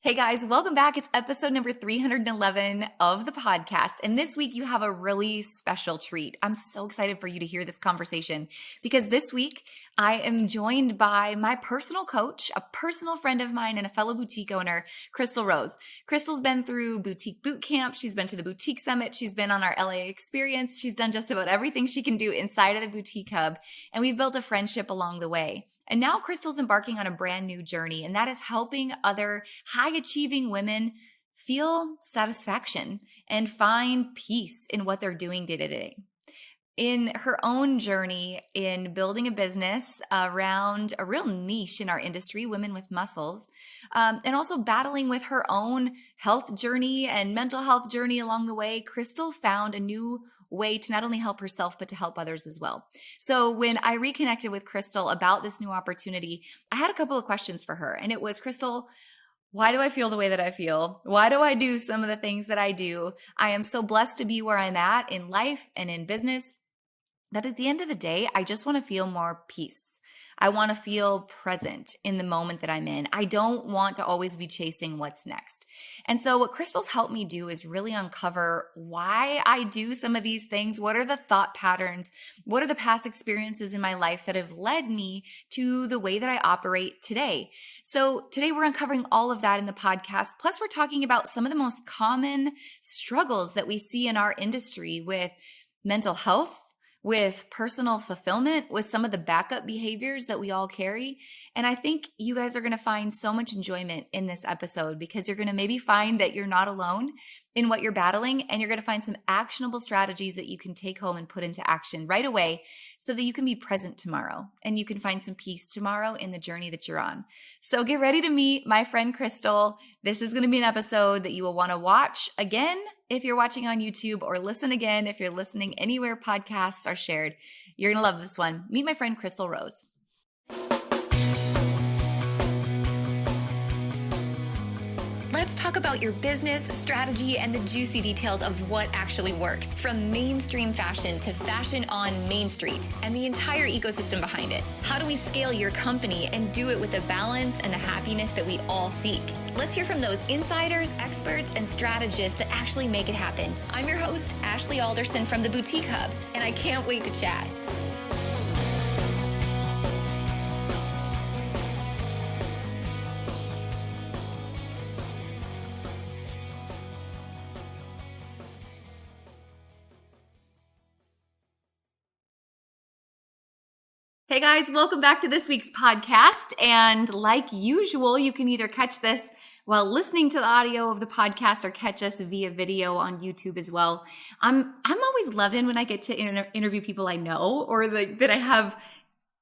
Hey guys, welcome back. It's episode number 311 of the podcast. And this week you have a really special treat. I'm so excited for you to hear this conversation because this week I am joined by my personal coach, a personal friend of mine, and a fellow boutique owner, Crystal Rose. Crystal's been through boutique boot camp. She's been to the boutique summit. She's been on our LA experience. She's done just about everything she can do inside of the boutique hub. And we've built a friendship along the way. And now Crystal's embarking on a brand new journey, and that is helping other high achieving women feel satisfaction and find peace in what they're doing day to day. In her own journey in building a business around a real niche in our industry, women with muscles, and also battling with her own health journey and mental health journey along the way, Crystal found a new way to not only help herself, but to help others as well. So when I reconnected with Crystal about this new opportunity, I had a couple of questions for her. And it was, Crystal, why do I feel the way that I feel? Why do I do some of the things that I do? I am so blessed to be where I'm at in life and in business that at the end of the day, I just want to feel more peace. I want to feel present in the moment that I'm in. I don't want to always be chasing what's next. And so what Crystal's helped me do is really uncover why I do some of these things. What are the thought patterns? What are the past experiences in my life that have led me to the way that I operate today? So today we're uncovering all of that in the podcast. Plus we're talking about some of the most common struggles that we see in our industry with mental health, with personal fulfillment, with some of the backup behaviors that we all carry. And I think you guys are going to find so much enjoyment in this episode because you're going to maybe find that you're not alone in what you're battling, and you're going to find some actionable strategies that you can take home and put into action right away so that you can be present tomorrow and you can find some peace tomorrow in the journey that you're on. So get ready to meet my friend Crystal. This is going to be an episode that you will want to watch again if you're watching on YouTube, or listen again if you're listening anywhere podcasts are shared. You're going to love this one. Meet my friend Crystal Rose. Let's talk about your business strategy and the juicy details of what actually works, from mainstream fashion to fashion on Main Street and the entire ecosystem behind it. How do we scale your company and do it with the balance and the happiness that we all seek? Let's hear from those insiders, experts, and strategists that actually make it happen. I'm your host, Ashley Alderson from the Boutique Hub, and I can't wait to chat. Hey guys, welcome back to this week's podcast. And like usual, you can either catch this while listening to the audio of the podcast or catch us via video on YouTube as well. I'm always loving when I get to interview people I know or that I have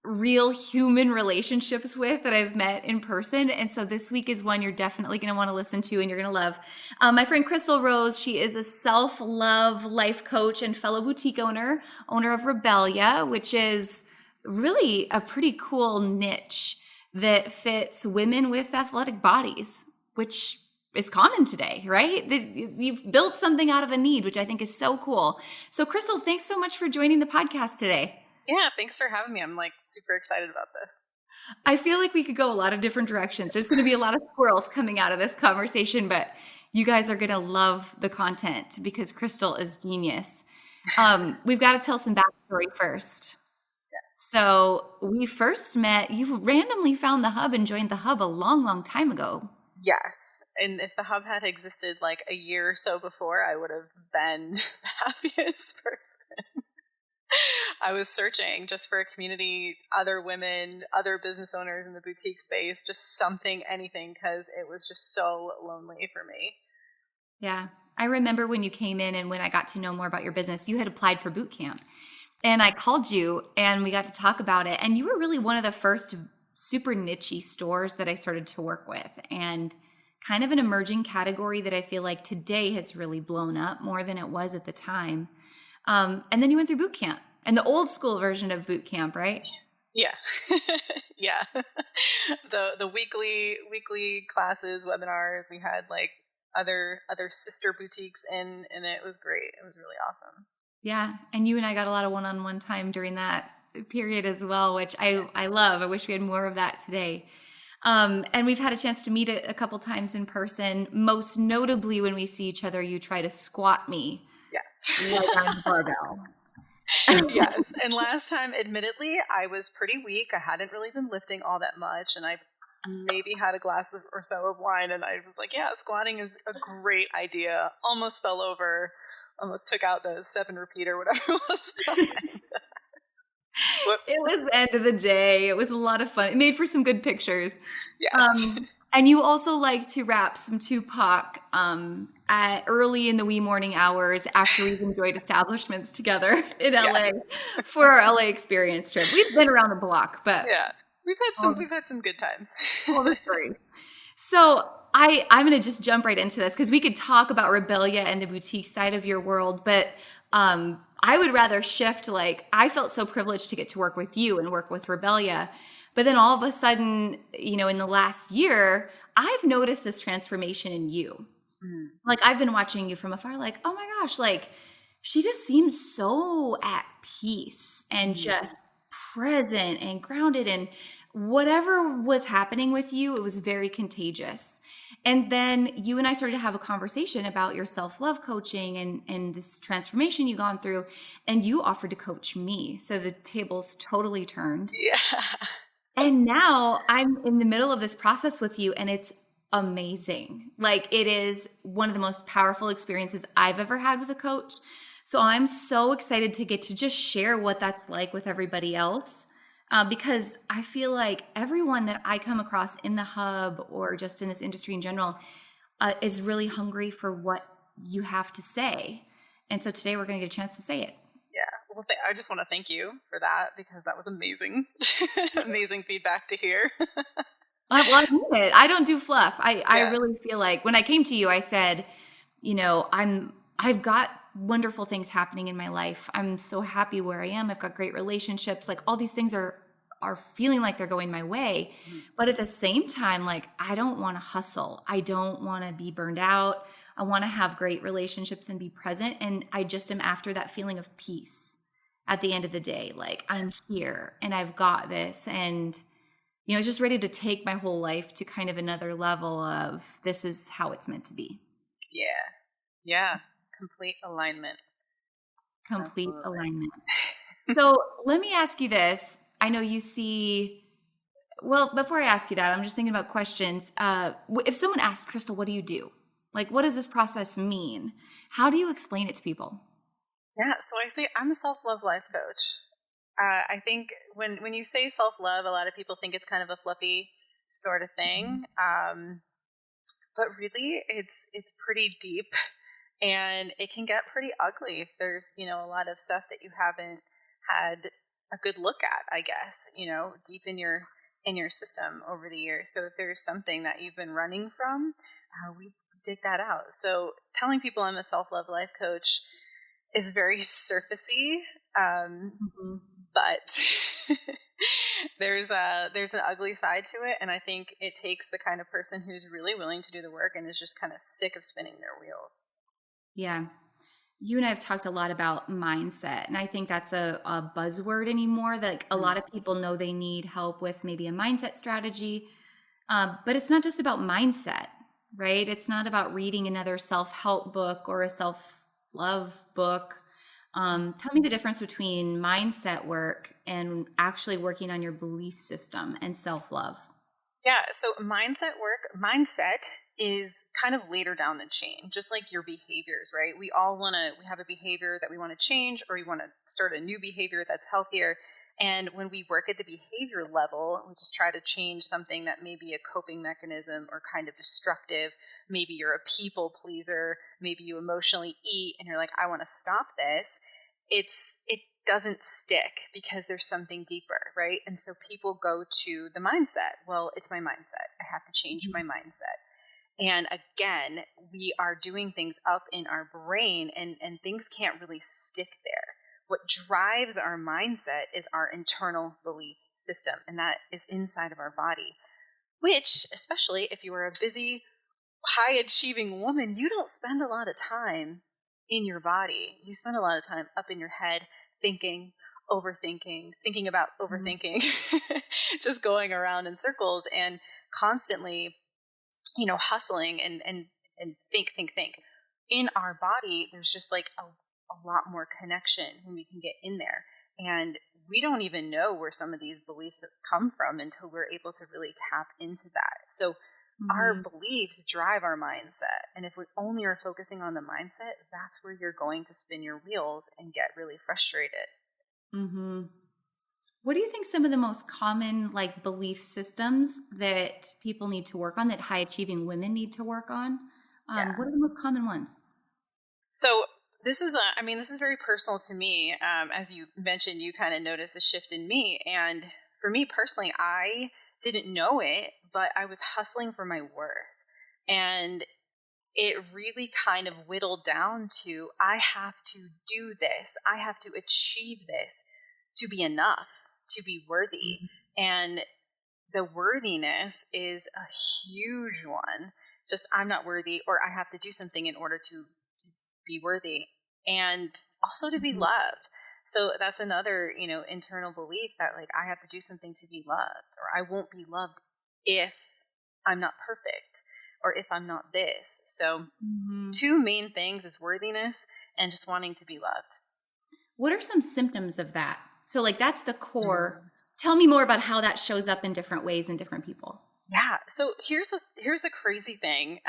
real human relationships with that I've met in person. And so this week is one you're definitely going to want to listen to and you're going to love. My friend Crystal Rose, she is a self-love life coach and fellow boutique owner of Rebellia, which is really a pretty cool niche that fits women with athletic bodies, which is common today, right? You've built something out of a need, which I think is so cool. So Crystal, thanks so much for joining the podcast today. Yeah, thanks for having me. I'm super excited about this. I feel like we could go a lot of different directions. There's going to be a lot of squirrels coming out of this conversation, but you guys are going to love the content because Crystal is genius. We've got to tell some backstory first. So we first met, you randomly found the hub and joined the hub a long, long time ago. Yes. And if the hub had existed like a year or so before, I would have been the happiest person. I was searching just for a community, other women, other business owners in the boutique space, just something, anything, because it was just so lonely for me. Yeah. I remember when you came in and when I got to know more about your business, you had applied for boot camp. And I called you and we got to talk about it. And you were really one of the first super niche-y stores that I started to work with, and kind of an emerging category that I feel like today has really blown up more than it was at the time. And then you went through boot camp and the old school version of boot camp, right? Yeah. Yeah. The weekly classes, webinars, we had like other sister boutiques in, and it was great. It was really awesome. Yeah. And you and I got a lot of one-on-one time during that period as well, which I love. I wish we had more of that today. And we've had a chance to meet a couple times in person. Most notably, when we see each other, you try to squat me Yes. like I'm a barbell. Yes. And last time, admittedly, I was pretty weak. I hadn't really been lifting all that much, and I maybe had a glass or so of wine, and I was like, yeah, squatting is a great idea. Almost fell over, almost took out the step and repeat or whatever was behind. Whoops. It was the end of the day. It was a lot of fun. It made for some good pictures. Yes. And you also like to rap some Tupac at early in the wee morning hours after we've enjoyed establishments together in LA Yes. for our LA experience trip. We've been around the block, but Yeah. all, We've had some good times. all the stories. So I'm going to just jump right into this because we could talk about Rebellia and the boutique side of your world, but I would rather shift. Like, I felt so privileged to get to work with you and work with Rebellia. But then all of a sudden, in the last year, I've noticed this transformation in you. Like, I've been watching you from afar, like, oh my gosh, like, she just seems so at peace and just present and grounded. And whatever was happening with you, it was very contagious. And then you and I started to have a conversation about your self-love coaching and this transformation you've gone through. And you offered to coach me. So the tables totally turned. Yeah. And now I'm in the middle of this process with you, and it's amazing. Like, it is one of the most powerful experiences I've ever had with a coach. So I'm so excited to get to just share what that's like with everybody else. Because I feel like everyone that I come across in the hub or just in this industry in general is really hungry for what you have to say. And so today we're going to get a chance to say it. Yeah. Well, I just want to thank you for that because that was amazing. Amazing feedback to hear. Well, I mean it. I don't do fluff. I Yeah. really feel like when I came to you, I said, I've got wonderful things happening in my life. I'm so happy where I am. I've got great relationships. Like, all these things are feeling like they're going my way. But at the same time, like, I don't want to hustle. I don't want to be burned out. I want to have great relationships and be present. And I just am after that feeling of peace at the end of the day. Like, I'm here and I've got this. And just ready to take my whole life to kind of another level of this is how it's meant to be. Yeah. Yeah. Complete alignment. Complete Absolutely. alignment. So let me ask you this. I know you see, well, before I ask you that, I'm just thinking about questions. If someone asks, Crystal, what do you do? Like, what does this process mean? How do you explain it to people? Yeah. So I say I'm a self-love life coach. I think when you say self-love, a lot of people think it's kind of a fluffy sort of thing. But really it's pretty deep, and it can get pretty ugly if there's, a lot of stuff that you haven't had a good look at, I guess, deep in your system over the years. So if there's something that you've been running from, we dig that out. So telling people I'm a self-love life coach is very surfacey, Mhm. but there's an ugly side to it, and I think it takes the kind of person who's really willing to do the work and is just kind of sick of spinning their wheels. Yeah. You and I have talked a lot about mindset, and I think that's a buzzword anymore. Like, a lot of people know they need help with maybe a mindset strategy, but it's not just about mindset, right? It's not about reading another self-help book or a self-love book. Tell me the difference between mindset work and actually working on your belief system and self-love. Yeah, so mindset is kind of later down the chain, just like your behaviors, right? We have a behavior that we want to change, or we want to start a new behavior that's healthier. And when we work at the behavior level, we just try to change something that may be a coping mechanism or kind of destructive. Maybe you're a people pleaser, maybe you emotionally eat and you're like, I want to stop this. It doesn't stick because there's something deeper, right? And so people go to the mindset. Well, it's my mindset. I have to change my mindset. And again, we are doing things up in our brain, and things can't really stick there. What drives our mindset is our internal belief system, and that is inside of our body, which, especially if you are a busy, high achieving woman, you don't spend a lot of time in your body. You spend a lot of time up in your head thinking, overthinking, thinking about Mhm. overthinking, just going around in circles. And constantly, hustling and think. In our body, there's just like a lot more connection when we can get in there. And we don't even know where some of these beliefs have come from until we're able to really tap into that. So our Mm-hmm. beliefs drive our mindset. And if we only are focusing on the mindset, that's where you're going to spin your wheels and get really frustrated. Mm-hmm. What do you think some of the most common like belief systems that people need to work on, that high achieving women need to work on? Yeah. What are the most common ones? So this is very personal to me. As you mentioned, you kind of noticed a shift in me. And for me personally, I didn't know it, but I was hustling for my worth. And it really kind of whittled down to, I have to do this. I have to achieve this to be enough, to be worthy. And the worthiness is a huge one. Just, I'm not worthy, or I have to do something in order to be worthy, and also to be Mhm. loved. So that's another, internal belief that like I have to do something to be loved, or I won't be loved if I'm not perfect, or if I'm not this. So Mhm. two main things is worthiness and just wanting to be loved. What are some symptoms of that? So, like, that's the core. Mm. Tell me more about how that shows up in different ways in different people. Yeah. So here's the crazy thing,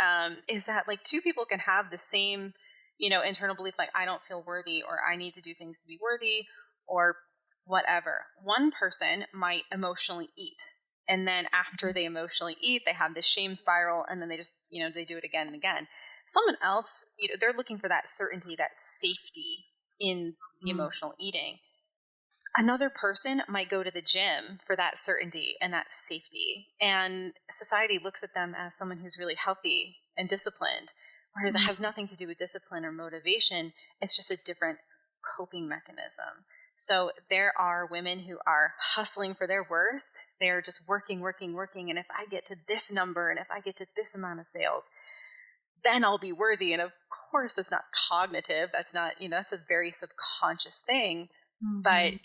is that like two people can have the same, internal belief, like I don't feel worthy, or I need to do things to be worthy, or whatever. One person might emotionally eat, and then after they emotionally eat, they have this shame spiral, and then they just, they do it again and again. Someone else, they're looking for that certainty, that safety in the Mhm. emotional eating. Another person might go to the gym for that certainty and that safety. And society looks at them as someone who's really healthy and disciplined, whereas it has Mhm. nothing to do with discipline or motivation. It's just a different coping mechanism. So there are women who are hustling for their worth. They're just working, working, working. And if I get to this number, and if I get to this amount of sales, then I'll be worthy. And of course, that's not cognitive. That's not, that's a very subconscious thing. But Mhm.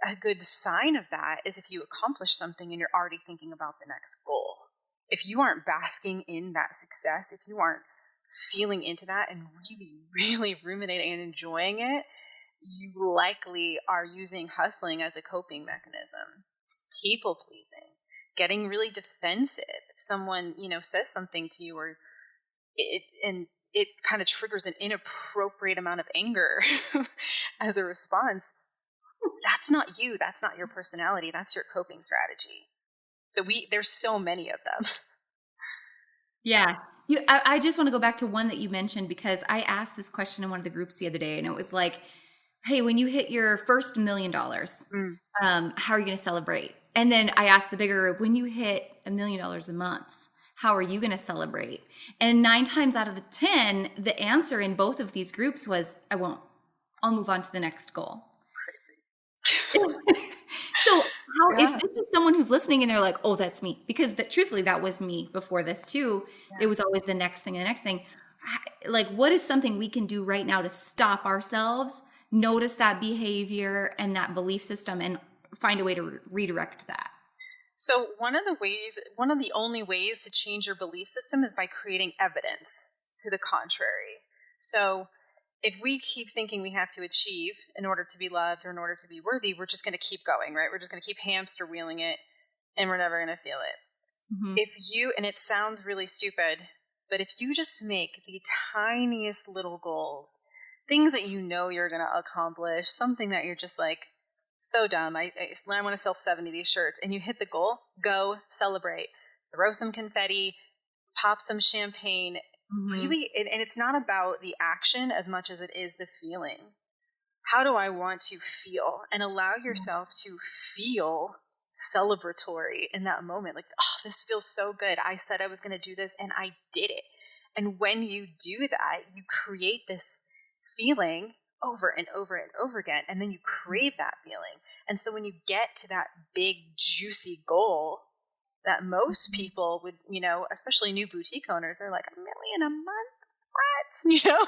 a good sign of that is if you accomplish something and you're already thinking about the next goal. If you aren't basking in that success, if you aren't feeling into that and really, really ruminating and enjoying it, you likely are using hustling as a coping mechanism. People pleasing, getting really defensive. If someone, says something to you, or it kind of triggers an inappropriate amount of anger as a response, that's not you. That's not your personality. That's your coping strategy. So there's so many of them. Yeah. I just want to go back to one that you mentioned, because I asked this question in one of the groups the other day, and it was like, hey, when you hit your first $1 million, Mm. how are you going to celebrate? And then I asked the bigger group, when you hit $1 million a month, how are you going to celebrate? And 9 times out of the 10, the answer in both of these groups was, I won't. I'll move on to the next goal. Crazy. So how, if Yeah. this is someone who's listening and they're like, oh, that's me, because truthfully, that was me before this too. It Yeah. was always the next thing and the next thing. Like, what is something we can do right now to stop ourselves, notice that behavior and that belief system, and find a way to redirect that? So one of the only ways to change your belief system is by creating evidence to the contrary. So if we keep thinking we have to achieve in order to be loved or in order to be worthy, we're just going to keep going, right? We're just going to keep hamster wheeling it, and we're never going to feel it. Mhm. And it sounds really stupid, but if you just make the tiniest little goals, things that you know you're going to accomplish, something that you're just like, so dumb, I want to sell 70 of these shirts, and you hit the goal, go celebrate, throw some confetti, pop some champagne. Mhm. Really, and it's not about the action as much as it is the feeling. How do I want to feel? And allow yourself to feel celebratory in that moment. Like, oh, this feels so good. I said I was going to do this and I did it. And when you do that, you create this feeling over and over and over again. And then you crave that feeling. And so when you get to that big, juicy goal that most Mhm. people would, especially new boutique owners, are like, $1 million a month. what? You know,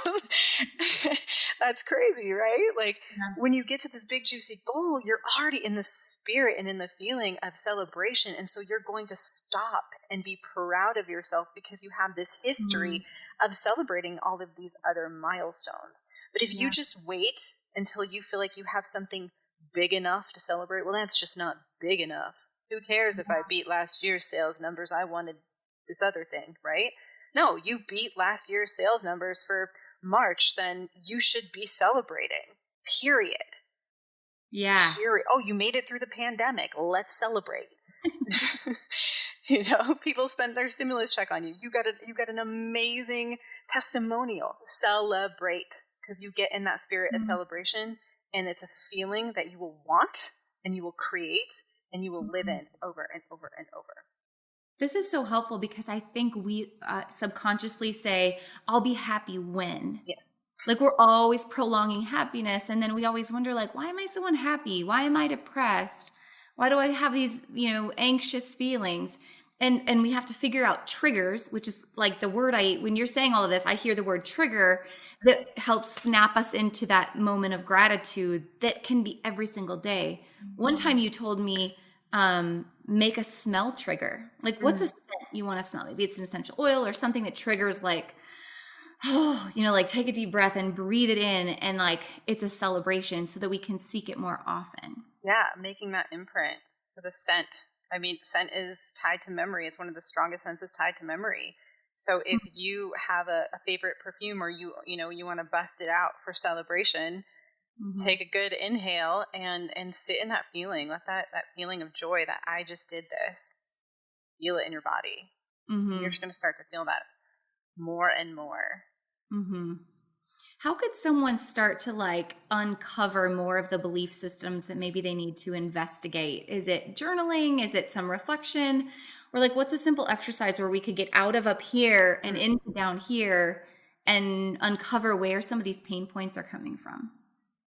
that's crazy, right? Like Yeah. when you get to this big juicy goal, you're already in the spirit and in the feeling of celebration. And so you're going to stop and be proud of yourself because you have this Mm, history of celebrating all of these other milestones. But if you yeah. just wait until you feel like you have something big enough to celebrate, well, that's just not big enough. Who cares if I beat last year's sales numbers? I wanted this other thing, right? No, you beat last year's sales numbers for March, then you should be celebrating. Period. Yeah. Period. Oh, you made it through the pandemic. Let's celebrate. You know, people spend their stimulus check on you. You got an amazing testimonial. Celebrate, because you get in that spirit of Mm, celebration, and it's a feeling that you will want and you will create and you will live mhm. in over and over and over. This is so helpful because I think we subconsciously say, I'll be happy when. Yes. Like we're always prolonging happiness. And then we always wonder, like, why am I so unhappy? Why am I depressed? Why do I have these, anxious feelings? And we have to figure out triggers, which is like the word when you're saying all of this, I hear the word trigger that helps snap us into that moment of gratitude that can be every single day. One time you told me, make a smell trigger. Like, what's a Mm. scent you want to smell? Maybe it's an essential oil or something that triggers, like, oh, like take a deep breath and breathe it in. And like, it's a celebration so that we can seek it more often. Yeah, making that imprint with a scent. I mean, scent is tied to memory. It's one of the strongest senses tied to memory. So if you have a favorite perfume, or you want to bust it out for celebration, Mm-hmm. take a good inhale and sit in that feeling. Let that feeling of joy that I just did this, feel it in your body. And you're Mm-hmm. just going to start to feel that more and more. Mm-hmm. How could someone start to like uncover more of the belief systems that maybe they need to investigate? Is it journaling? Is it some reflection? Or like, what's a simple exercise where we could get out of up here and Mm. into down here and uncover where some of these pain points are coming from?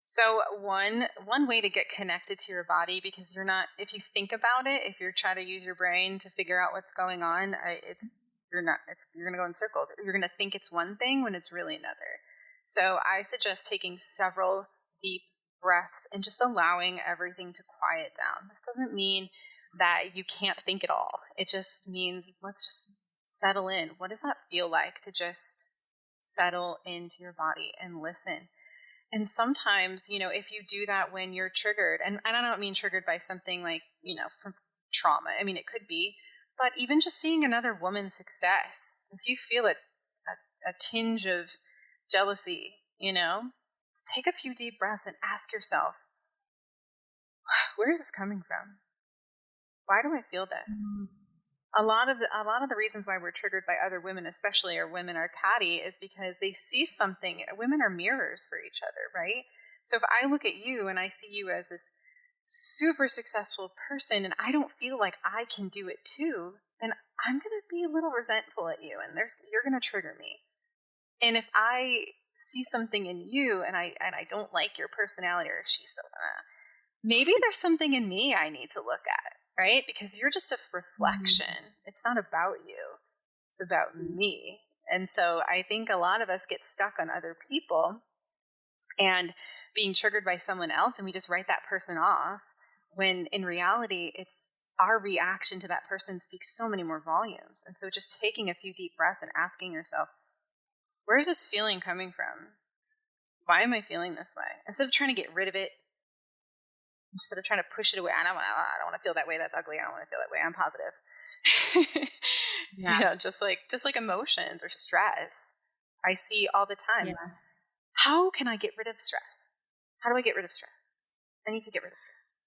So one way to get connected to your body, because you're not, if you think about it, if you're trying to use your brain to figure out what's going on, you're going to go in circles. You're going to think it's one thing when it's really another. So I suggest taking several deep breaths and just allowing everything to quiet down. This doesn't mean that you can't think at all. It just means let's just settle in. What does that feel like to just settle into your body and listen? And sometimes, if you do that when you're triggered, and I don't mean triggered by something like, from trauma. I mean, it could be, but even just seeing another woman's success, if you feel a tinge of jealousy, take a few deep breaths and ask yourself, where is this coming from? Why do I feel this? A lot of the reasons why we're triggered by other women, especially or women are catty, is because they see something. Women are mirrors for each other, right? So if I look at you and I see you as this super successful person and I don't feel like I can do it too, then I'm going to be a little resentful at you, and you're going to trigger me. And if I see something in you and I don't like your personality, or if she's so maybe there's something in me I need to look at, right? Because you're just a reflection. It's not about you, it's about me. And so I think a lot of us get stuck on other people and being triggered by someone else, and we just write that person off, when in reality, it's our reaction to that person speaks so many more volumes. And so just taking a few deep breaths and asking yourself, where is this feeling coming from? Why am I feeling this way? Instead of trying to get rid of it, instead of trying to push it away. I don't want to feel that way. That's ugly. I don't want to feel that way. I'm positive. Yeah. Just like emotions or stress, I see all the time. Yeah. How can I get rid of stress? How do I get rid of stress? I need to get rid of stress.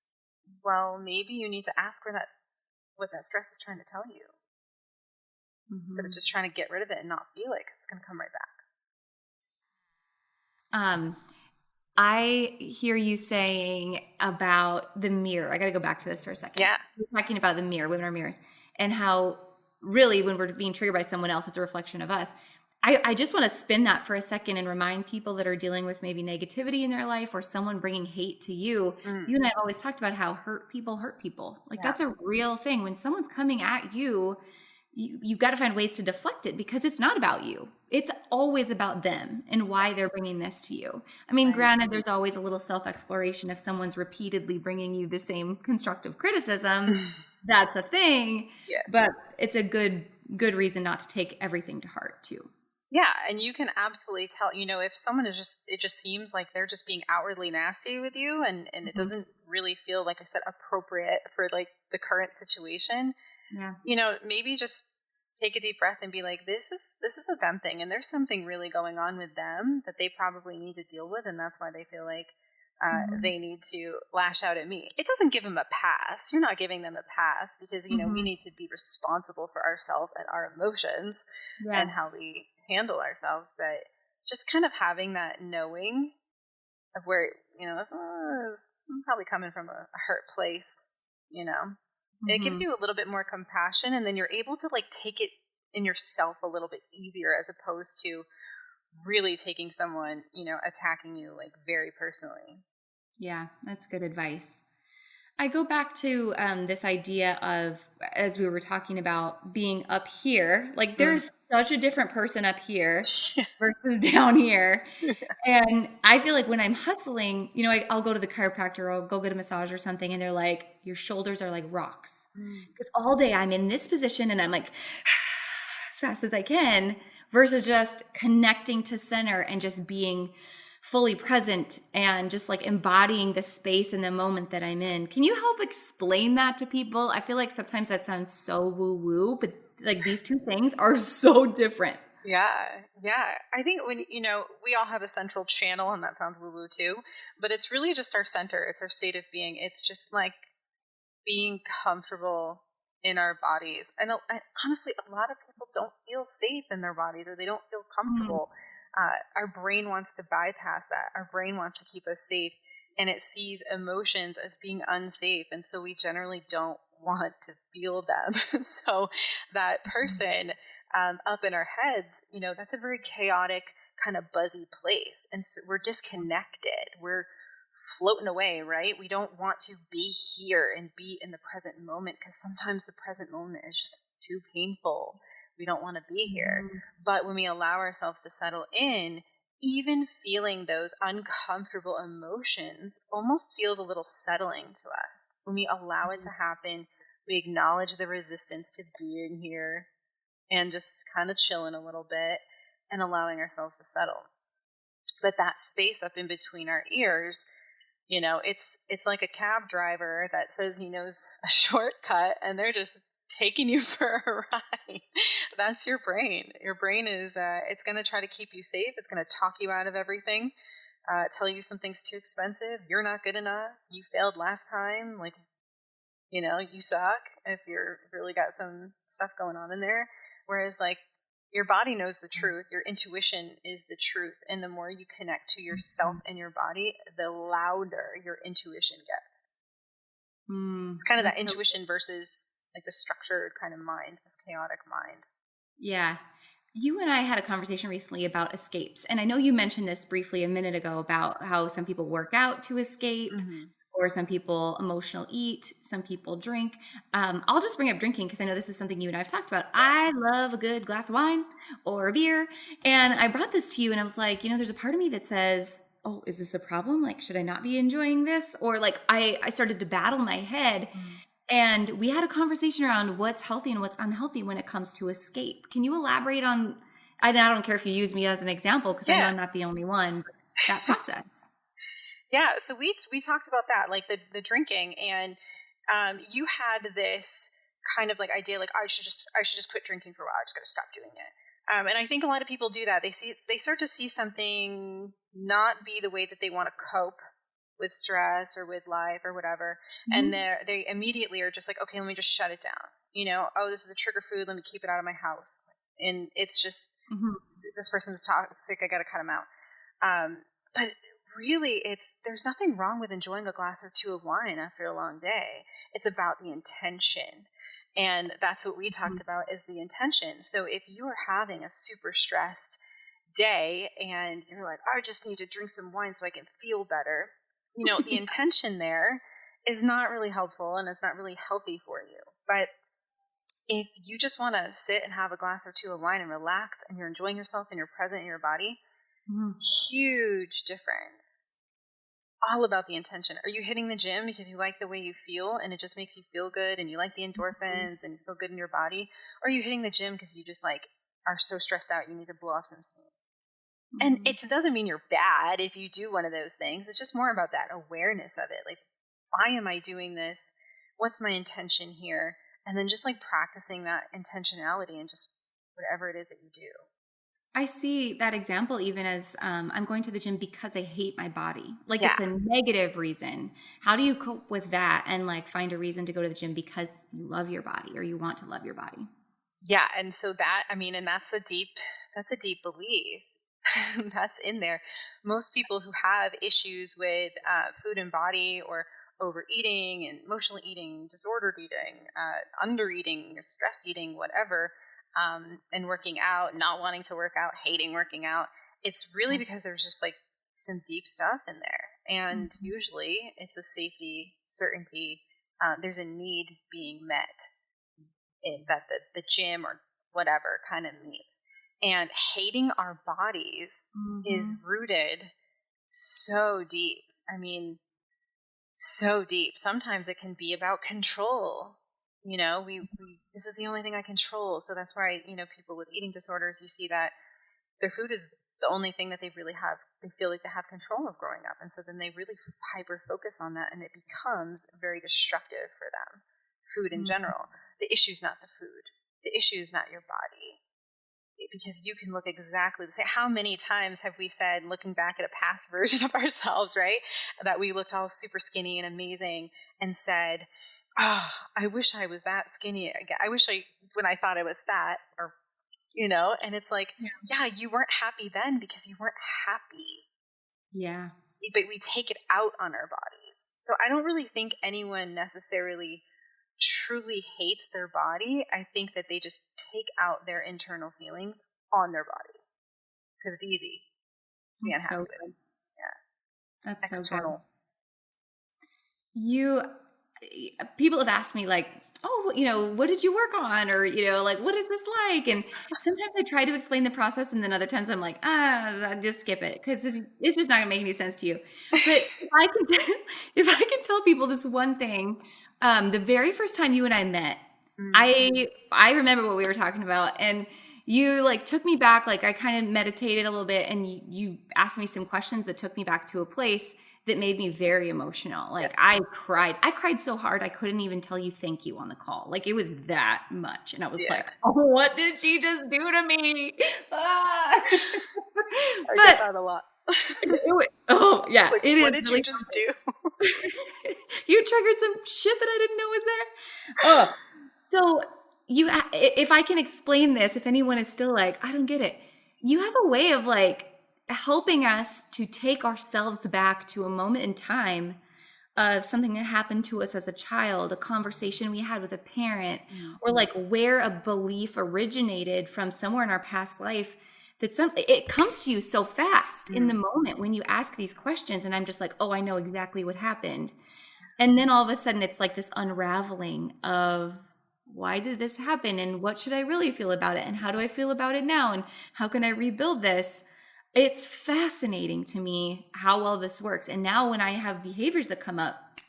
Well, maybe you need to ask what that stress is trying to tell you, instead of Mm-hmm. just trying to get rid of it and not feel it, because it's going to come right back. Um, I hear you saying about the mirror. I got to go back to this for a second. Yeah. We're talking about the mirror, women are mirrors, and how really when we're being triggered by someone else, it's a reflection of us. I just want to spin that for a second and remind people that are dealing with maybe negativity in their life or someone bringing hate to you. Mm, You and I have always talked about how hurt people hurt people. Like yeah. that's a real thing. When someone's coming at you, you got to find ways to deflect it because it's not about you. It's always about them and why they're bringing this to you. I mean, Right. granted, there's always a little self-exploration if someone's repeatedly bringing you the same constructive criticism. That's a thing, Yes. but it's a good reason not to take everything to heart too. Yeah, and you can absolutely tell, if someone it just seems like they're just being outwardly nasty with you, and it Mhm. doesn't really feel, like I said, appropriate for like the current situation. Yeah. Maybe just take a deep breath and be like, this is a them thing, and there's something really going on with them that they probably need to deal with, and that's why they feel like Mhm. they need to lash out at me. It doesn't give them a pass. You're not giving them a pass because we Mhm. need to be responsible for ourselves and our emotions Yeah. and how we handle ourselves. But just kind of having that knowing of where this is probably coming from a hurt place, you know. It gives Mhm. you a little bit more compassion, and then you're able to like take it in yourself a little bit easier as opposed to really taking someone, attacking you like very personally. Yeah, that's good advice. I go back to this idea of, as we were talking about being up here, like Mm. there's such a different person up here versus down here. And I feel like when I'm hustling, I'll go to the chiropractor or I'll go get a massage or something, and they're like, your shoulders are like rocks. Mm. Because all day I'm in this position and I'm like, as fast as I can, versus just connecting to center and just being fully present and just like embodying the space and the moment that I'm in. Can you help explain that to people? I feel like sometimes that sounds so woo woo, but like these two things are so different. Yeah, yeah. I think when, we all have a central channel, and that sounds woo woo too, but it's really just our center. It's our state of being. It's just like being comfortable in our bodies. And honestly, a lot of people don't feel safe in their bodies, or they don't feel Mm, comfortable. Our brain wants to bypass that. Our brain wants to keep us safe, and it sees emotions as being unsafe. And so we generally don't want to feel them. So that person up in our heads, that's a very chaotic, kind of buzzy place. And so we're disconnected. We're floating away, right? We don't want to be here and be in the present moment because sometimes the present moment is just too painful. We don't want to be here. mhm, But when we allow ourselves to settle in, even feeling those uncomfortable emotions almost feels a little settling to us. When we allow it to happen, we acknowledge the resistance to being here and just kind of chilling a little bit and allowing ourselves to settle. But that space up in between our ears, it's like a cab driver that says he knows a shortcut and they're just taking you for a ride. That's your brain. Your brain is it's going to try to keep you safe. It's going to talk you out of everything, tell you something's too expensive, you're not good enough, you failed last time, like, you suck if you're really got some stuff going on in there. Whereas like your body knows the truth, your intuition is the truth, and the more you connect to yourself mhm, and your body, the louder your intuition gets. mm. It's kind of that That's so intuition versus like the structured kind of mind, this chaotic mind. Yeah. You and I had a conversation recently about escapes. And I know you mentioned this briefly a minute ago about how some people work out to escape, Mm-hmm. or some people emotional eat, some people drink. I'll just bring up drinking because I know this is something you and I have talked about. I love a good glass of wine or a beer. And I brought this to you and I was like, there's a part of me that says, oh, is this a problem? Like, should I not be enjoying this? Or like, I started to battle my head, and we had a conversation around what's healthy and what's unhealthy when it comes to escape. Can you elaborate on, I don't care if you use me as an example, because I know Yeah. I'm not the only one, but that process. Yeah, so we talked about that, like the drinking, and you had this kind of like idea, like I should just quit drinking for a while. I just got to stop doing it. And I think a lot of people do that. They start to see something not be the way that they want to cope with stress or with life or whatever, and Mhm. they immediately are just like, okay, let me just shut it down. Oh, this is a trigger food. Let me keep it out of my house. And it's just, Mhm. this person's toxic. I got to cut him out. But really, there's nothing wrong with enjoying a glass or two of wine after a long day. It's about the intention. And that's what we talked about, is the intention. So if you are having a super stressed day and you're like, I just need to drink some wine so I can feel better, the intention there is not really helpful, and it's not really healthy for you. But If you just want to sit and have a glass or two of wine and relax and you're enjoying yourself and you're present in your body, Mm. huge difference. All about the intention. Are you hitting the gym because you like the way you feel and it just makes you feel good and you like the endorphins and you feel good in your body? Or are you hitting the gym because you just like are so stressed out you need to blow off some steam? And Mhm. it doesn't mean you're bad if you do one of those things. It's just more about that awareness of it. Like, why am I doing this? What's my intention here? And then just like practicing that intentionality and just whatever it is that you do. I see that example even as I'm going to the gym because I hate my body. Like Yeah. it's a negative reason. How do you cope with that and like find a reason to go to the gym because you love your body or you want to love your body? Yeah. And so that, I mean, and that's a deep belief. That's in there. Most people who have issues with food and body or overeating and emotional eating, disordered eating, under eating, stress eating, whatever, and working out, not wanting to work out, hating working out, it's really because there's just like some deep stuff in there. And Mhm. usually it's a safety, certainty, there's a need being met that the gym or whatever kind of meets. And hating our bodies is Mhm. rooted so deep. I mean, so deep. Sometimes it can be about control. You know, we this is the only thing I control. So that's why, people with eating disorders, you see that their food is the only thing that they feel like they have control of growing up. And so then they really hyper focus on that and it becomes very destructive for them. Food in Mhm. general. The issue's not the food. The issue is not your body. Because you can look exactly the same. How many times have we said, looking back at a past version of ourselves, right? That we looked all super skinny and amazing and said, oh, I wish I was that skinny again. I wish when I thought I was fat or, and it's like, Yeah. yeah, you weren't happy then because you weren't happy, Yeah. but we take it out on our bodies. So I don't really think anyone necessarily truly hates their body. I think that they just take out their internal feelings on their body because it's easy to be That's unhappy so with. good. Yeah. That's so good. External. You people have asked me like, oh, what did you work on, or like, what is this like? And sometimes I try to explain the process, and then other times I'm like, just skip it because it's just not gonna make any sense to you. But if I can if I can tell people this one thing, the very first time you and I met, Mm. I remember what we were talking about, and you like took me back. Like I kind of meditated a little bit, and you asked me some questions that took me back to a place that made me very emotional. Like Yes. I cried. I cried so hard I couldn't even tell you thank you on the call. Like it was that much. And I was Yeah. like, oh, what did she just do to me? Ah. I get But that a lot. oh yeah, Like, it is what did you really just something. do? You triggered some shit that I didn't know was there. Oh, so if I can explain this, if anyone is still like, I don't get it, you have a way of like helping us to take ourselves back to a moment in time of something that happened to us as a child, a conversation we had with a parent, Mm. or like where a belief originated from somewhere in our past life. That something it comes to you so fast in the Mm. moment when you ask these questions, and I'm just like, oh, I know exactly what happened. And then all of a sudden it's like this unraveling of why did this happen and what should I really feel about it and how do I feel about it now and how can I rebuild this? It's fascinating to me how well this works. And now when I have behaviors that come up,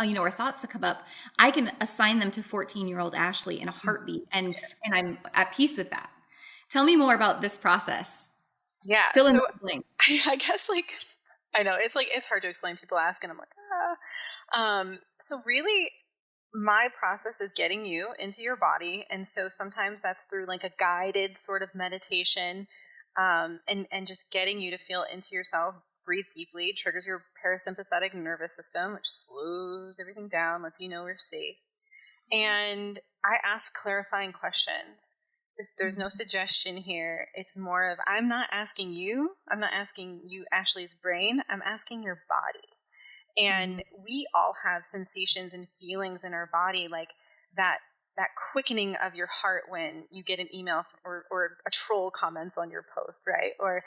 or thoughts that come up, I can assign them to 14-year-old Ashley in a Mm. heartbeat, and I'm at peace with that. Tell me more about this process. Yeah. Fill in So the blanks. I guess like I know it's like it's hard to explain. People ask, and I'm like, ah. So really, my process is getting you into your body, and so sometimes that's through like a guided sort of meditation, and just getting you to feel into yourself. Breathe deeply, triggers your parasympathetic nervous system, which slows everything down, lets you know you're safe. And I ask clarifying questions. There's no suggestion here. It's more of I'm not asking you. I'm not asking you, Ashley's brain. I'm asking your body. Mhm. And we all have sensations and feelings in our body, like that that quickening of your heart when you get an email or a troll comments on your post, right? Or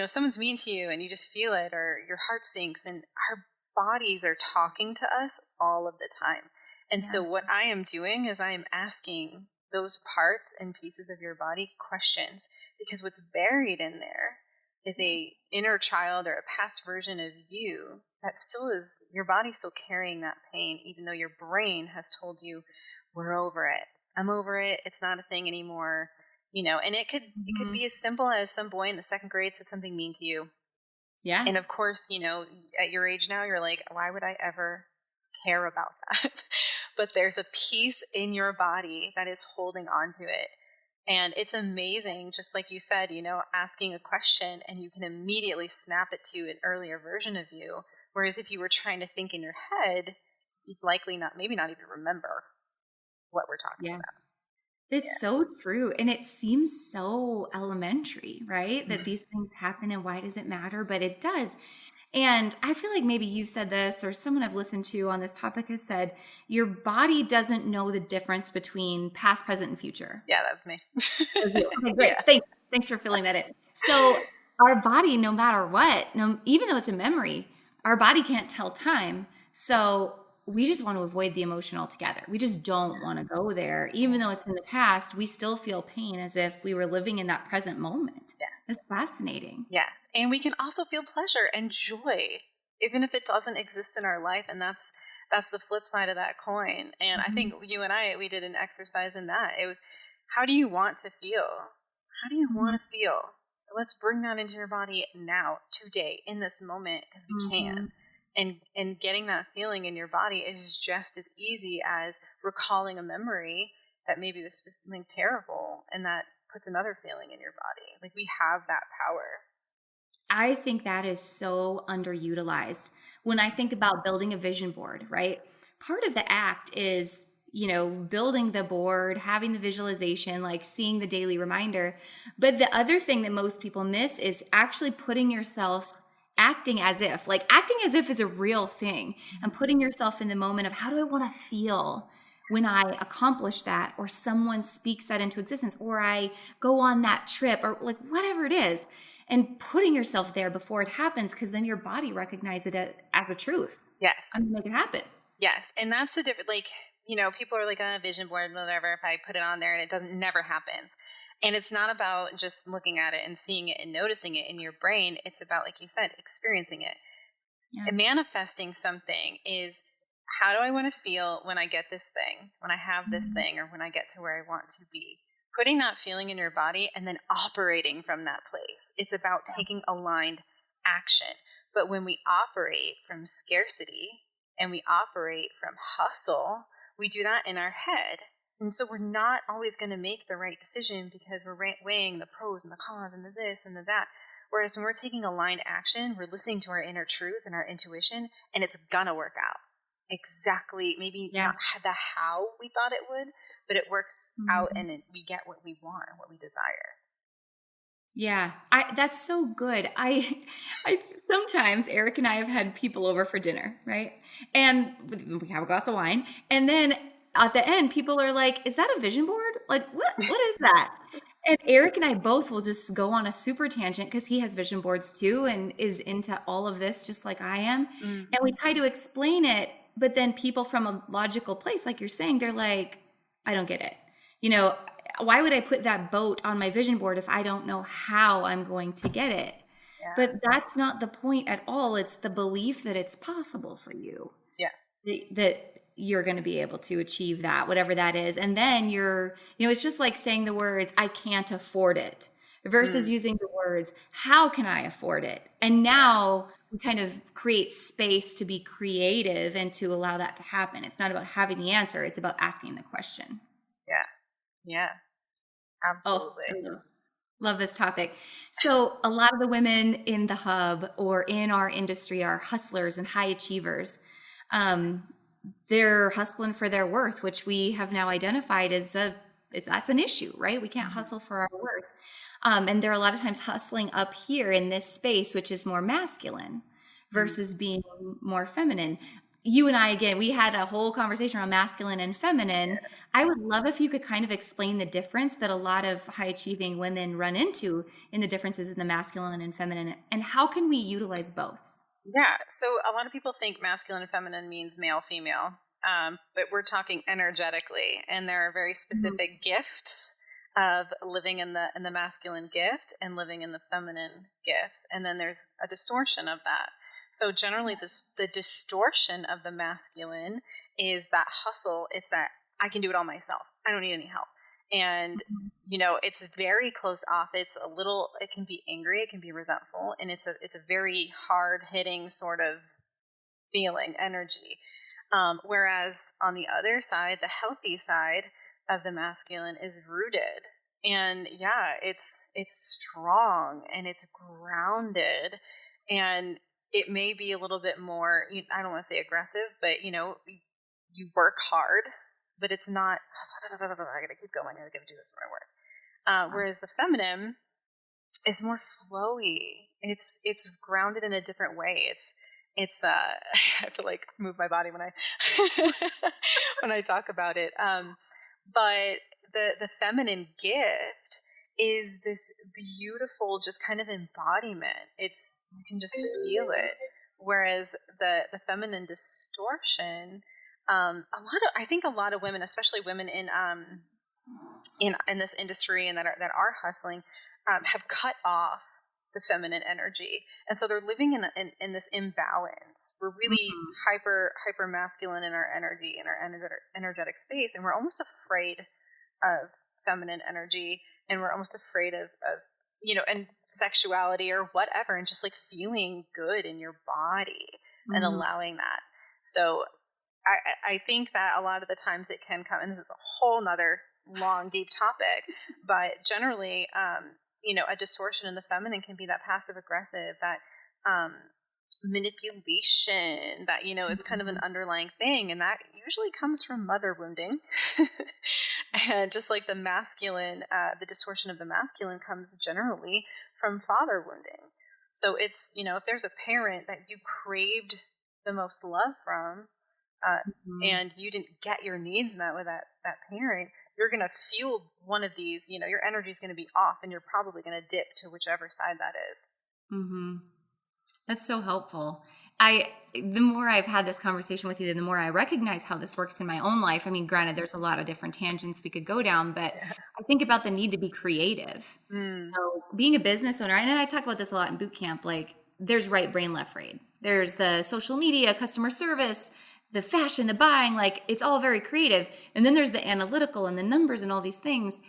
someone's mean to you and you just feel it, or your heart sinks. And our bodies are talking to us all of the time. And so Yeah. what I am doing is I am asking those parts and pieces of your body questions, because what's buried in there is a inner child or a past version of you that still is, your body's still carrying that pain, even though your brain has told you, we're over it. I'm over it. It's not a thing anymore. And it could Mhm. be as simple as some boy in the second grade said something mean to you. Yeah. And of course, at your age now, you're like, why would I ever care about that? But there's a piece in your body that is holding on to it. And it's amazing, just like you said, asking a question and you can immediately snap it to an earlier version of you. Whereas if you were trying to think in your head, you'd likely maybe not even remember what we're talking Yeah. about. It's so true. And it seems so elementary, right? That these things happen and why does it matter? But it does. And I feel like maybe you've said this or someone I've listened to on this topic has said, your body doesn't know the difference between past, present, and future. Yeah, that's me. That's you. Okay, great. Yeah. Thanks for filling that in. So our body, no matter what, no, even though it's a memory, our body can't tell time. So we just want to avoid the emotion altogether. We just don't want to go there. Even though it's in the past, we still feel pain as if we were living in that present moment. Yes. That's fascinating. Yes. And we can also feel pleasure and joy, even if it doesn't exist in our life. And that's the flip side of that coin. And I Mhm. think you and we did an exercise in that. It was, how do you want to feel? How do you want Mhm. to feel? Let's bring that into your body now, today, in this moment, because we can. Mhm. And getting that feeling in your body is just as easy as recalling a memory that maybe was something terrible, and that puts another feeling in your body. Like, we have that power. I think that is so underutilized. When I think about building a vision board, right? Part of the act is, building the board, having the visualization, like seeing the daily reminder. But the other thing that most people miss is actually putting yourself acting as if is a real thing and putting yourself in the moment of how do I want to feel when I accomplish that, or someone speaks that into existence, or I go on that trip, or like whatever it is, and putting yourself there before it happens, because then your body recognizes it as a truth. I'm Yes. gonna make it happen. Yes. And that's the different, like, people are like on a vision board, whatever, if I put it on there and it doesn't, never happens. And it's not about just looking at it and seeing it and noticing it in your brain. It's about, like you said, experiencing it. Yeah. And manifesting something is, how do I want to feel when I get this thing, when I have this Mhm. thing, or when I get to where I want to be? Putting that feeling in your body and then operating from that place. It's about taking aligned action. But when we operate from scarcity and we operate from hustle, we do that in our head. And so we're not always going to make the right decision because we're weighing the pros and the cons and the this and the that. Whereas when we're taking aligned action, we're listening to our inner truth and our intuition, and it's gonna work out. Exactly, maybe Yeah. not the how we thought it would, but it works out, Mhm. and we get what we want and what we desire. Yeah, that's so good. I sometimes Eric and I have had people over for dinner, right? And we have a glass of wine, and then at the end, people are like, "Is that a vision board? Like, what is that?" And Eric and I both will just go on a super tangent because he has vision boards too and is into all of this just like I am. Mm. And we try to explain it, but then people from a logical place, like you're saying, they're like, "I don't get it." You know, why would I put that boat on my vision board if I don't know how I'm going to get it? Yeah. But that's not the point at all. It's the belief that it's possible for you, Yes. that you're going to be able to achieve that, whatever that is. And then it's just like saying the words, I can't afford it, versus Mm. using the words, how can I afford it? And now we kind of create space to be creative and to allow that to happen. It's not about having the answer, it's about asking the question. Yeah. Yeah. Oh, Absolutely. I love this topic. So, a lot of the women in the hub or in our industry are hustlers and high achievers. Um, they're hustling for their worth, which we have now identified as that's an issue, right? We can't Mhm. hustle for our worth. And they're a lot of times hustling up here in this space, which is more masculine Mm. versus being more feminine. You and I, again, we had a whole conversation around masculine and feminine. I would love if you could kind of explain the difference that a lot of high achieving women run into in the differences in the masculine and feminine, and how can we utilize both? Yeah. So a lot of people think masculine and feminine means male, female. but we're talking energetically, and there are very specific gifts of living in the masculine gift and living in the feminine gifts, and then there's a distortion of that. So generally, the distortion of the masculine is that hustle. It's that I can do it all myself. I don't need any help. And it's very closed off. It can be angry, it can be resentful, and it's a very hard hitting sort of feeling energy. Whereas on the other side, the healthy side of the masculine is rooted. And it's strong and it's grounded, and it may be a little bit more, I don't want to say aggressive, but you work hard, but it's not, I gotta keep going, I gotta do this for my work. Whereas the feminine is more flowy. It's grounded in a different way. It's I have to like move my body when I when I talk about it. But the feminine gift is this beautiful, just kind of embodiment. You can just feel it. Whereas the feminine distortion, I think a lot of women, especially women in this industry and that are hustling, have cut off the feminine energy, and so they're living in this imbalance. We're really hyper masculine in our energy, in our energetic space, and we're almost afraid of feminine energy, and we're almost afraid of and sexuality or whatever, and just like feeling good in your body and allowing that. So I think that a lot of the times it can come, and this is a whole nother long, deep topic, but generally, a distortion in the feminine can be that passive aggressive, that manipulation, that, it's kind of an underlying thing. And that usually comes from mother wounding. And just like the masculine, the distortion of the masculine comes generally from father wounding. So it's, if there's a parent that you craved the most love from, and you didn't get your needs met with that parent, you're going to fuel one of these, your energy is going to be off, and you're probably going to dip to whichever side that is. That's so helpful. The more I've had this conversation with you, the more I recognize how this works in my own life. I mean, granted, there's a lot of different tangents we could go down, but I think about the need to be creative. So being a business owner, and I talk about this a lot in boot camp, like there's right brain, left brain. There's the social media, customer service, the fashion, the buying, like it's all very creative. And then there's the analytical and the numbers and all these things.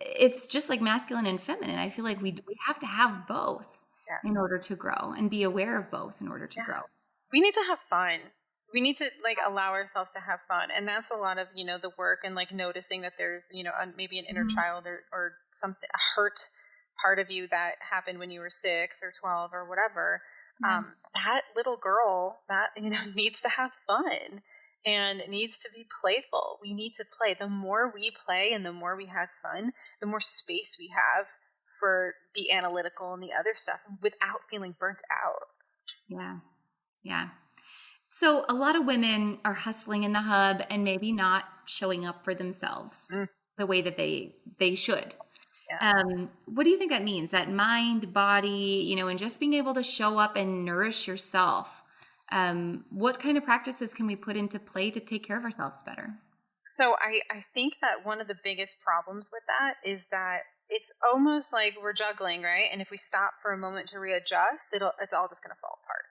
It's just like masculine and feminine. I feel like we have to have both in order to grow, and be aware of both in order to grow. We need to have fun. We need to like allow ourselves to have fun. And that's a lot of, the work, and like noticing that there's, maybe an inner child or something, a hurt part of you that happened when you were 6 or 12 or whatever. That little girl that, needs to have fun and needs to be playful. We need to play. The more we play and the more we have fun, the more space we have for the analytical and the other stuff without feeling burnt out. Yeah. So a lot of women are hustling in the hub and maybe not showing up for themselves the way that they should. What do you think that means? That mind, body, and just being able to show up and nourish yourself. What kind of practices can we put into play to take care of ourselves better? So I think that one of the biggest problems with that is that it's almost like we're juggling, right? And if we stop for a moment to readjust, it's all just going to fall apart.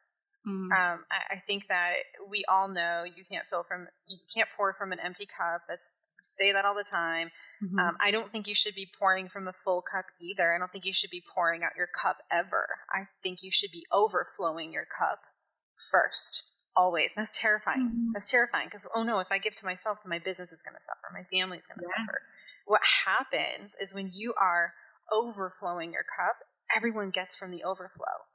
I think that we all know you can't pour from an empty cup. We say that all the time. I don't think you should be pouring from a full cup either. I don't think you should be pouring out your cup ever. I think you should be overflowing your cup first, always. And that's terrifying. That's terrifying because, oh no, if I give to myself, then my business is going to suffer. My family is going to suffer. What happens is when you are overflowing your cup, everyone gets from the overflow.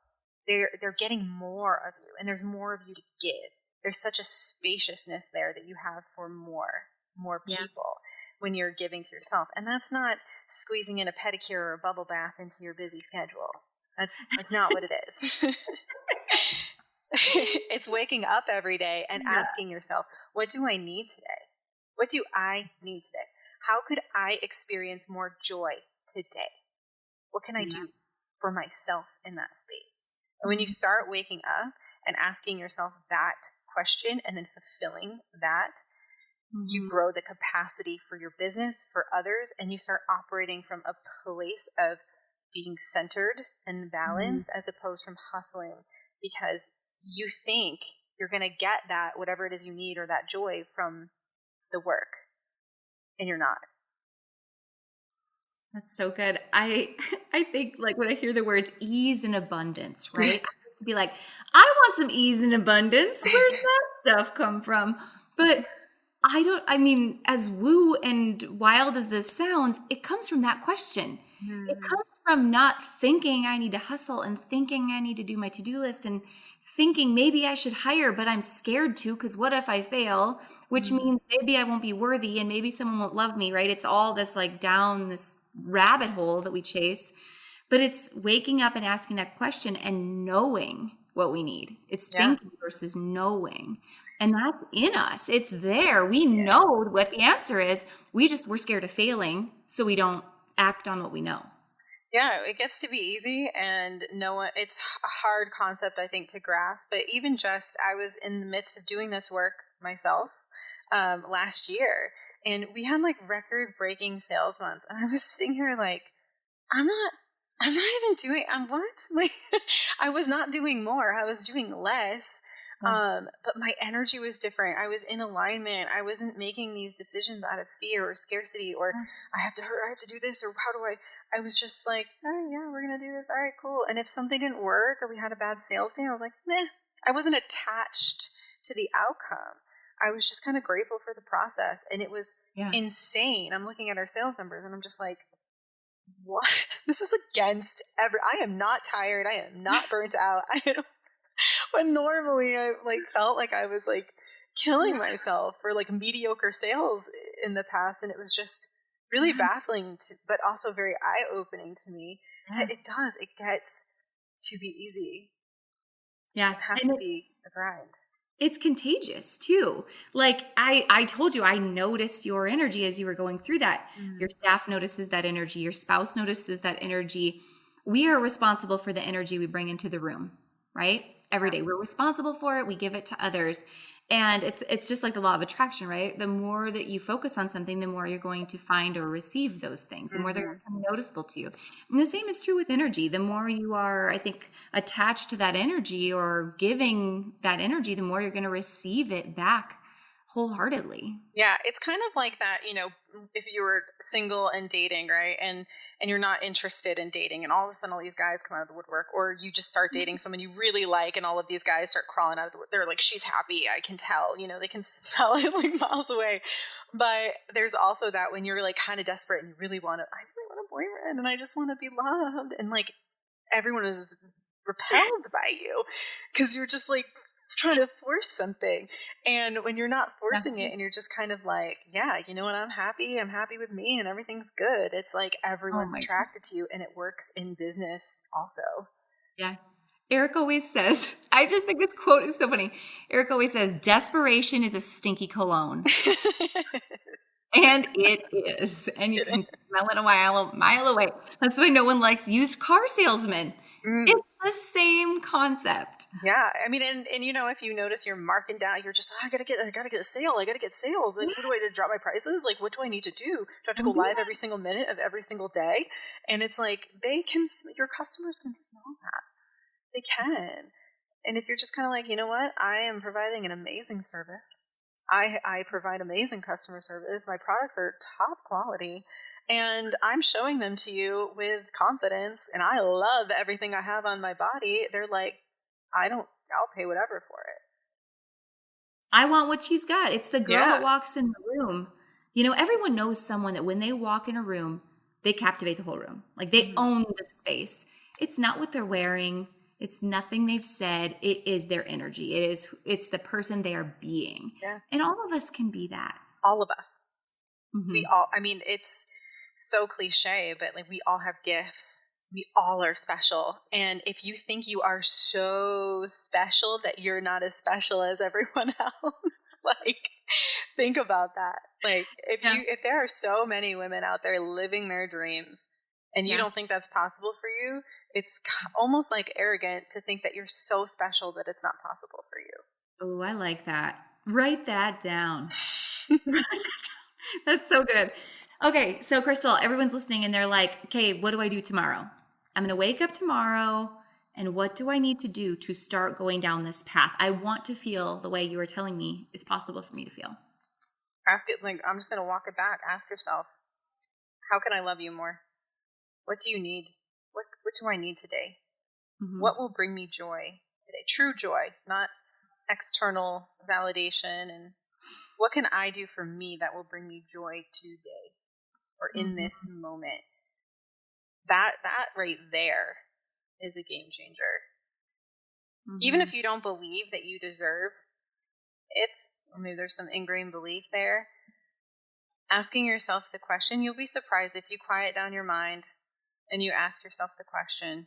They're getting more of you, and there's more of you to give. There's such a spaciousness there that you have for more people when you're giving to yourself. And that's not squeezing in a pedicure or a bubble bath into your busy schedule. That's not what it is. It's waking up every day and asking yourself, what do I need today? What do I need today? How could I experience more joy today? What can I do for myself in that space? And when you start waking up and asking yourself that question and then fulfilling that, you Mhm. grow the capacity for your business, for others, and you start operating from a place of being centered and Mhm. balanced as opposed from hustling, because you think you're going to get that, whatever it is you need, or that joy from the work, and you're not. That's so good. I I think like when I hear the words ease and abundance, right? I used to be like, I want some ease and abundance. Where's that stuff come from? But I mean, as woo and wild as this sounds, it comes from that question. It Mhm. comes from not thinking I need to hustle and thinking I need to do my to-do list and thinking maybe I should hire, but I'm scared to because what if I fail? Which Mhm. means maybe I won't be worthy and maybe someone won't love me, right? It's all this like down this rabbit hole that we chase. But it's waking up and asking that question and knowing what we need. It's Yeah. thinking versus knowing. And that's in us. It's there. We know what the answer is. We're scared of failing, so we don't act on what we know. Yeah, it gets to be easy, and no one, it's a hard concept, I think, to grasp. But even just, I was in the midst of doing this work myself last year, and we had like record breaking sales months. And I was sitting here like, I'm not, I'm not even doing, I'm what? Like, I was not doing more, I was doing less. Yeah. But my energy was different. I was in alignment. I wasn't making these decisions out of fear or scarcity or I have to hurry, I have to do this, or how do I was just like, oh yeah, we're gonna do this. All right, cool. And if something didn't work or we had a bad sales day, I was like, meh. I wasn't attached to the outcome. I was just kind of grateful for the process, and it was Yeah. insane. I'm looking at our sales numbers, and I'm just like, what? This is against I am not tired. I am not burnt out. I am, when normally I like felt like I was like killing myself for like mediocre sales in the past, and it was just really Yeah. baffling to, but also very eye opening to me. Yeah. It gets to be easy. It Yeah. doesn't have And to be a grind. it's contagious too. Like I told you I noticed your energy as you were going through that. Your Mm. staff notices that energy, your spouse notices that energy. We are responsible for the energy we bring into the room, right? Every Yeah. day we're responsible for it, we give it to others. And it's just like the law of attraction, right? The more that you focus on something, the more you're going to find or receive those things, the more they're going Hmm. to become noticeable to you. And the same is true with energy. The more you are, I think, attached to that energy or giving that energy, the more you're going to receive it back wholeheartedly. Yeah, it's kind of like that, if you were single and dating, right? And you're not interested in dating, and all of a sudden all these guys come out of the woodwork, or you just start dating someone you really like and all of these guys start crawling out of the wood. They're like, she's happy, I can tell, they can smell it like miles away. But there's also that when you're like kind of desperate and you really I really want a boyfriend and I just want to be loved, and like everyone is repelled by you because you're just like trying to force something. And when you're not Yeah. forcing it and you're just kind of like, yeah, you know what, I'm happy with me and everything's good, it's like Oh everyone's my God. attracted to you, and it works in business also. Yeah. Eric always says, I just think this quote is so funny. Eric always says, desperation is a stinky cologne. And it is. And you It can is. smell it a mile away. That's why no one likes used car salesmen. Mm. It's the same concept. Yeah, I mean, and if you notice you're marking down, you're just, "Oh, I gotta get a sale, I gotta get sales. Like, what do I do? Drop my prices? Like, what do I need to do? Do I have to go live every single minute of every single day?" And it's like your customers can smell that. They can. And if you're just kind of like, you know what, I am providing an amazing service. I provide amazing customer service. My products are top quality. And I'm showing them to you with confidence. And I love everything I have on my body. They're like, I'll pay whatever for it. I want what she's got. It's the girl that Yeah. walks in the room. You know, everyone knows someone that when they walk in a room, they captivate the whole room. Like they Hmm. own the space. It's not what they're wearing. It's nothing they've said. It is their energy. It's the person they are being. Yeah. And all of us can be that. All of us. We Mhm. all, I mean, it's so cliche, but like we all have gifts. We all are special. And if you think you are so special that you're not as special as everyone else, like think about that. Like Yeah. if there are so many women out there living their dreams and you Yeah. don't think that's possible for you, it's almost like arrogant to think that you're so special that it's not possible for you. Oh, I like that. Write that down. That's so good. Okay, so Crystal, everyone's listening and they're like, okay, what do I do tomorrow? I'm going to wake up tomorrow, and what do I need to do to start going down this path? I want to feel the way you were telling me is possible for me to feel. Ask it, like, I'm just going to walk it back. Ask yourself, how can I love you more? What do you need? What do I need today? Mm-hmm. What will bring me joy today? True joy, not external validation. And what can I do for me that will bring me joy today or in this moment? That right there is a game changer. Even if you don't believe that you deserve it, or maybe there's some ingrained belief there, asking yourself the question, you'll be surprised if you quiet down your mind and you ask yourself the question,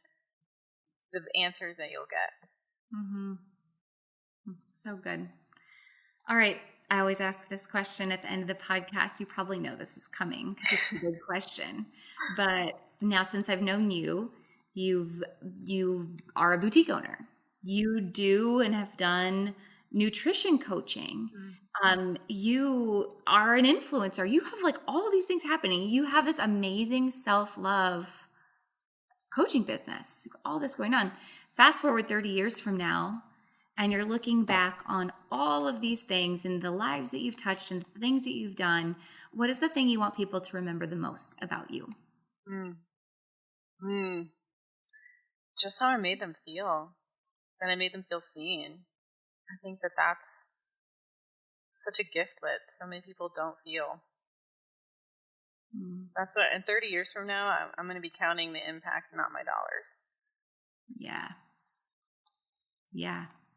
the answers that you'll get. So good. All right. I always ask this question at the end of the podcast. You probably know this is coming because it's a big question. But now, since I've known you, you are a boutique owner. You do and have done nutrition coaching. You are an influencer. You have like all of these things happening. You have this amazing self-love coaching business, all this going on. Fast forward 30 years from now, and you're looking back on all of these things and the lives that you've touched and the things that you've done. What is the thing you want people to remember the most about you? Just how I made them feel. That I made them feel seen. I think that that's such a gift that so many people don't feel. That's what, in 30 years from now, I'm going to be counting the impact, not my dollars. Yeah.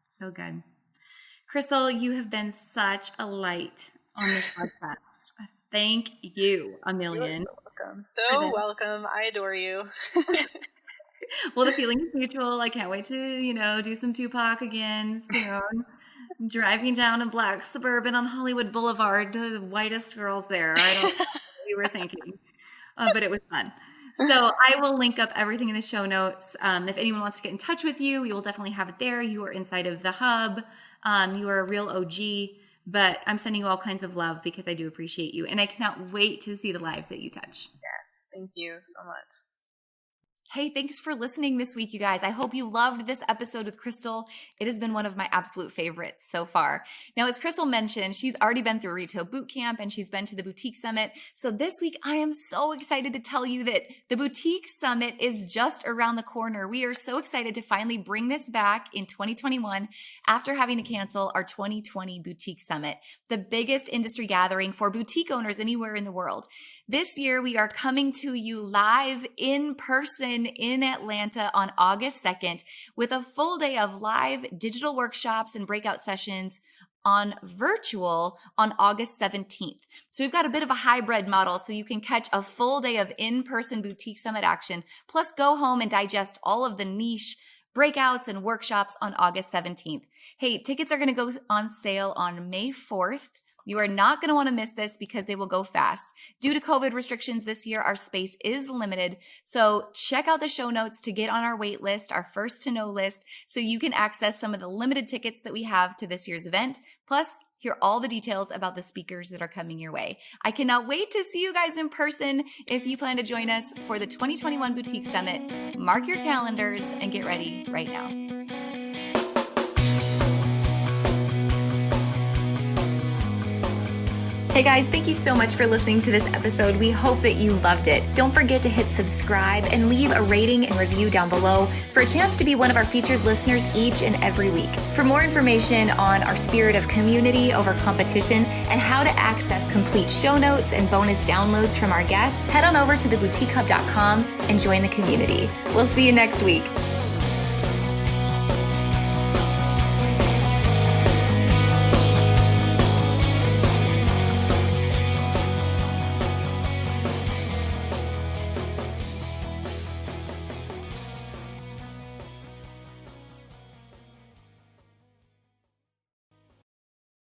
So good. Crystal, you have been such a light on this podcast. Thank you a million. You're welcome. So welcome. I adore you. Well, the feeling is mutual. I can't wait to, do some Tupac again soon. Driving down a black Suburban on Hollywood Boulevard, the whitest girls there. I don't know what you were thinking, but it was fun. So I will link up everything in the show notes. If anyone wants to get in touch with you, we will definitely have it there. You are inside of the hub. You are a real OG, but I'm sending you all kinds of love because I do appreciate you. And I cannot wait to see the lives that you touch. Yes. Thank you so much. Hey, thanks for listening this week, you guys. I hope you loved this episode with Crystal. It has been one of my absolute favorites so far. Now, as Crystal mentioned, she's already been through Retail Boot Camp and she's been to the Boutique Summit. So this week, I am so excited to tell you that the Boutique Summit is just around the corner. We are so excited to finally bring this back in 2021 after having to cancel our 2020 Boutique Summit, the biggest industry gathering for boutique owners anywhere in the world. This year, we are coming to you live in person in Atlanta on August 2nd with a full day of live digital workshops and breakout sessions on virtual on August 17th. So we've got a bit of a hybrid model so you can catch a full day of in-person Boutique Summit action, plus go home and digest all of the niche breakouts and workshops on August 17th. Hey, tickets are going to go on sale on May 4th. You are not going to want to miss this because they will go fast. Due to COVID restrictions this year, our space is limited. So check out the show notes to get on our wait list, our first to know list, so you can access some of the limited tickets that we have to this year's event. Plus, hear all the details about the speakers that are coming your way. I cannot wait to see you guys in person. If you plan to join us for the 2021 Boutique Summit, mark your calendars and get ready right now. Hey guys, thank you so much for listening to this episode. We hope that you loved it. Don't forget to hit subscribe and leave a rating and review down below for a chance to be one of our featured listeners each and every week. For more information on our spirit of community over competition and how to access complete show notes and bonus downloads from our guests, head on over to theboutiquehub.com and join the community. We'll see you next week.